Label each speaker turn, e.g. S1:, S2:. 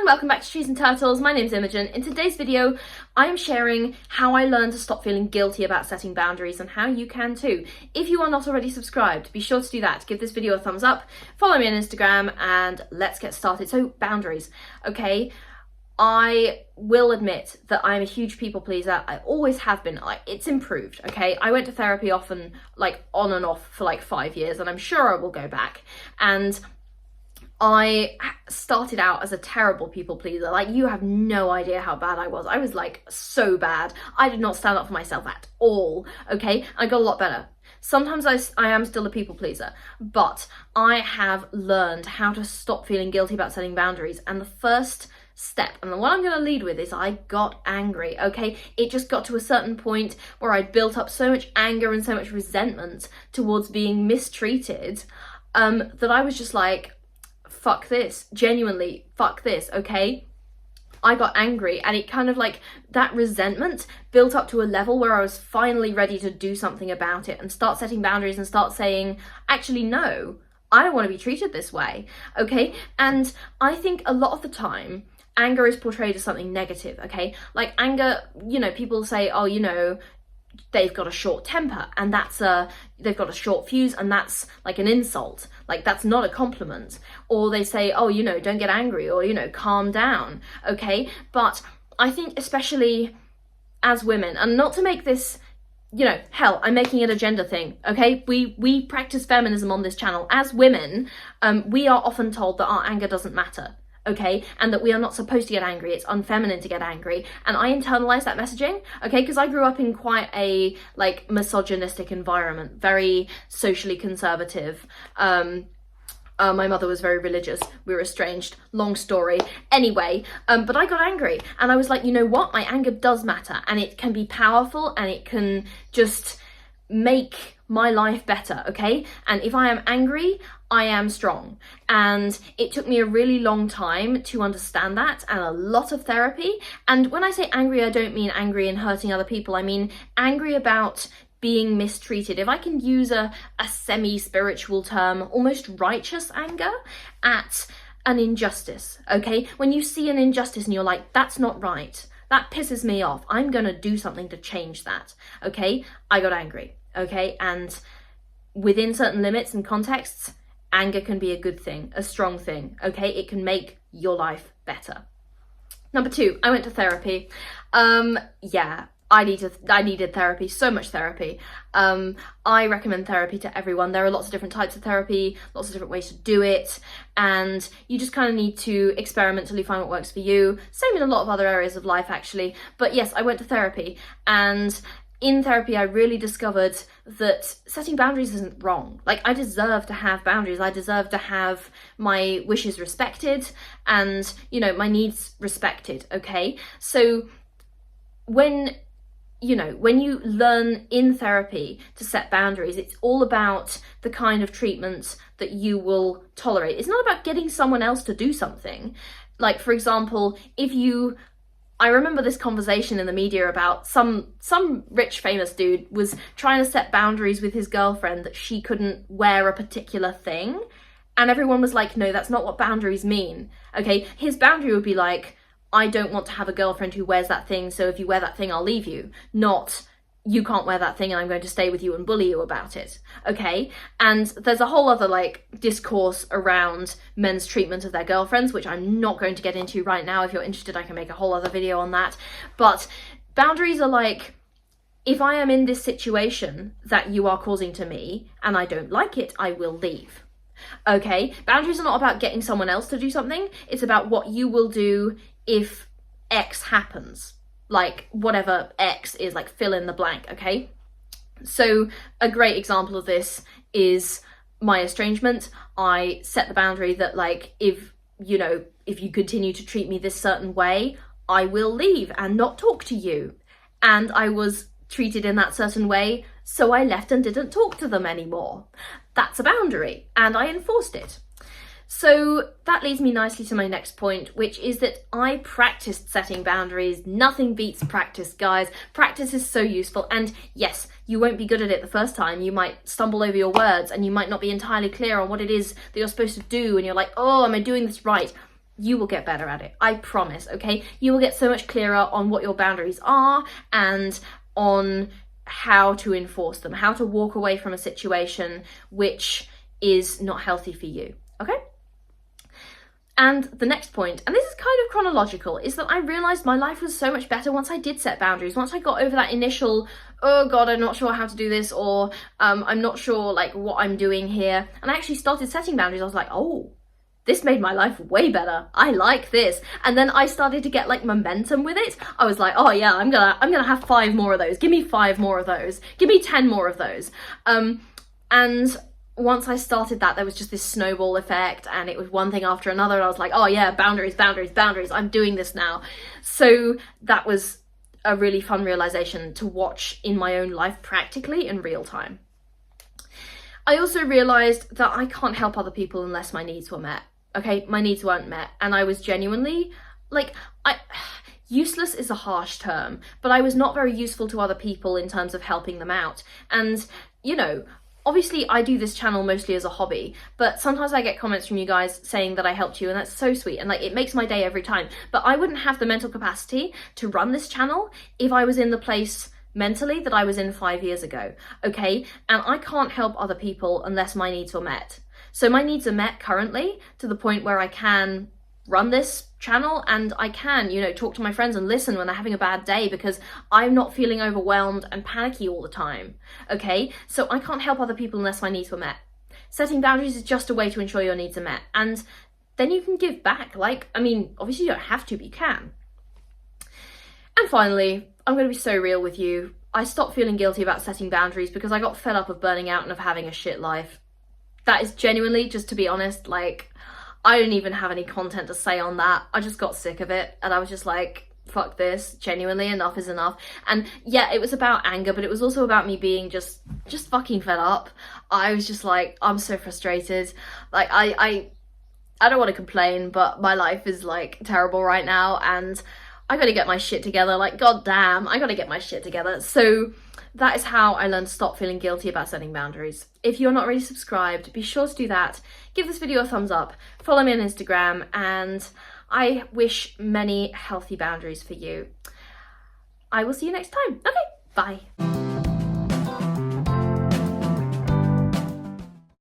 S1: welcome back to Trees and Turtles. My name's Imogen. In today's video, I am sharing how I learned to stop feeling guilty about setting boundaries and how you can too. If you are not already subscribed, be sure to do that. Give this video a thumbs up, follow me on Instagram, and let's get started. So, boundaries, okay? I will admit that I'm a huge people pleaser. I always have been. It's improved, okay? I went to therapy often, on and off for 5 years, and I'm sure I will go back. And I started out as a terrible people pleaser. You have no idea how bad I was. I was so bad. I did not stand up for myself at all, okay? I got a lot better. Sometimes I am still a people pleaser, but I have learned how to stop feeling guilty about setting boundaries. And the first step, and the one I'm going to lead with, is I got angry, okay? It just got to a certain point where I'd built up so much anger and so much resentment towards being mistreated that I was just fuck this, genuinely, fuck this, okay? I got angry, and it kind of that resentment built up to a level where I was finally ready to do something about it and start setting boundaries and start saying, actually, no, I don't want to be treated this way, okay? And I think a lot of the time, anger is portrayed as something negative, okay? Anger, people say, oh, they've got a short temper, and they've got a short fuse, and that's an insult. That's not a compliment. Or they say, oh, don't get angry, or, calm down, okay? But I think especially as women, and not to make this, hell, I'm making it a gender thing, okay? We practice feminism on this channel. As women, we are often told that our anger doesn't matter, okay, and that we are not supposed to get angry. It's unfeminine to get angry, and I internalize that messaging, okay, because I grew up in quite a misogynistic environment, very socially conservative. My mother was very religious. We were estranged. Long story. Anyway, but I got angry, and I was like, you know what? My anger does matter, and it can be powerful, and it can just make my life better, okay? And if I am angry, I am strong. And it took me a really long time to understand that, and a lot of therapy. And when I say angry, I don't mean angry and hurting other people. I mean angry about being mistreated. If I can use a semi-spiritual term, almost righteous anger at an injustice, okay? When you see an injustice and you're like, that's not right, that pisses me off, I'm gonna do something to change that, okay? I got angry, okay? And within certain limits and contexts, anger can be a good thing, a strong thing, okay? It can make your life better. Number 2, I went to therapy. I needed therapy, so much therapy. I recommend therapy to everyone. There are lots of different types of therapy, lots of different ways to do it, and you just kind of need to experiment till you find what works for you. Same in a lot of other areas of life, actually. But yes, I went to therapy, and in therapy, I really discovered that setting boundaries isn't wrong. I deserve to have boundaries. I deserve to have my wishes respected and, my needs respected, okay? So when you learn in therapy to set boundaries, it's all about the kind of treatments that you will tolerate. It's not about getting someone else to do something. For example, I remember this conversation in the media about some rich famous dude was trying to set boundaries with his girlfriend that she couldn't wear a particular thing. And everyone was like, no, that's not what boundaries mean. Okay, his boundary would be I don't want to have a girlfriend who wears that thing, so if you wear that thing, I'll leave you. Not, you can't wear that thing and I'm going to stay with you and bully you about it, okay? And there's a whole other, discourse around men's treatment of their girlfriends, which I'm not going to get into right now. If you're interested, I can make a whole other video on that. But boundaries are if I am in this situation that you are causing to me and I don't like it, I will leave. Okay? Boundaries are not about getting someone else to do something. It's about what you will do if X happens, whatever X is, fill in the blank, okay? So a great example of this is my estrangement. I set the boundary that if you continue to treat me this certain way, I will leave and not talk to you. And I was treated in that certain way, so I left and didn't talk to them anymore. That's a boundary, and I enforced it. So that leads me nicely to my next point, which is that I practiced setting boundaries. Nothing beats practice, guys. Practice is so useful. And yes, you won't be good at it the first time. You might stumble over your words and you might not be entirely clear on what it is that you're supposed to do. And you're like, oh, am I doing this right? you will get better at it. I promise, okay? You will get so much clearer on what your boundaries are and on how to enforce them, how to walk away from a situation which is not healthy for you, okay? And the next point, and this is kind of chronological, is that I realised my life was so much better once I did set boundaries. Once I got over that initial, oh God, I'm not sure how to do this, or I'm not sure like what I'm doing here. And I actually started setting boundaries. I was like, oh, this made my life way better. I like this. And then I started to get like momentum with it. I was like, oh yeah, I'm gonna have 5 more of those. Give me 5 more of those. Give me 10 more of those. And once I started that, there was just this snowball effect, and it was one thing after another. And I was like, oh yeah, boundaries, boundaries, boundaries. I'm doing this now. So that was a really fun realization to watch in my own life practically in real time. I also realized that I can't help other people unless my needs were met. Okay, my needs weren't met, and I was genuinely like, useless is a harsh term, but I was not very useful to other people in terms of helping them out. And you know, obviously I do this channel mostly as a hobby, but sometimes I get comments from you guys saying that I helped you, and that's so sweet, and like it makes my day every time. But I wouldn't have the mental capacity to run this channel if I was in the place mentally that I was in 5 years ago, okay? And I can't help other people unless my needs were met. So my needs are met currently to the point where I can run this channel, and I can, you know, talk to my friends and listen when they're having a bad day, because I'm not feeling overwhelmed and panicky all the time, okay? So I can't help other people unless my needs were met. Setting boundaries is just a way to ensure your needs are met, and then you can give back. Like, I mean, obviously you don't have to, but you can. And finally, I'm going to be so real with you. I stopped feeling guilty about setting boundaries because I got fed up of burning out and of having a shit life. That is genuinely, just to be honest, like, I didn't even have any content to say on that. I just got sick of it, and I was just like, fuck this, genuinely, enough is enough. And yeah, it was about anger, but it was also about me being just fucking fed up. I was just like, I'm so frustrated. Like, I don't want to complain, but my life is like terrible right now, and I gotta get my shit together. Like, goddamn, I gotta get my shit together. So that is how I learned to stop feeling guilty about setting boundaries. If you're not already subscribed, be sure to do that. Give this video a thumbs up, follow me on Instagram, and I wish many healthy boundaries for you. I will see you next time. Okay, bye.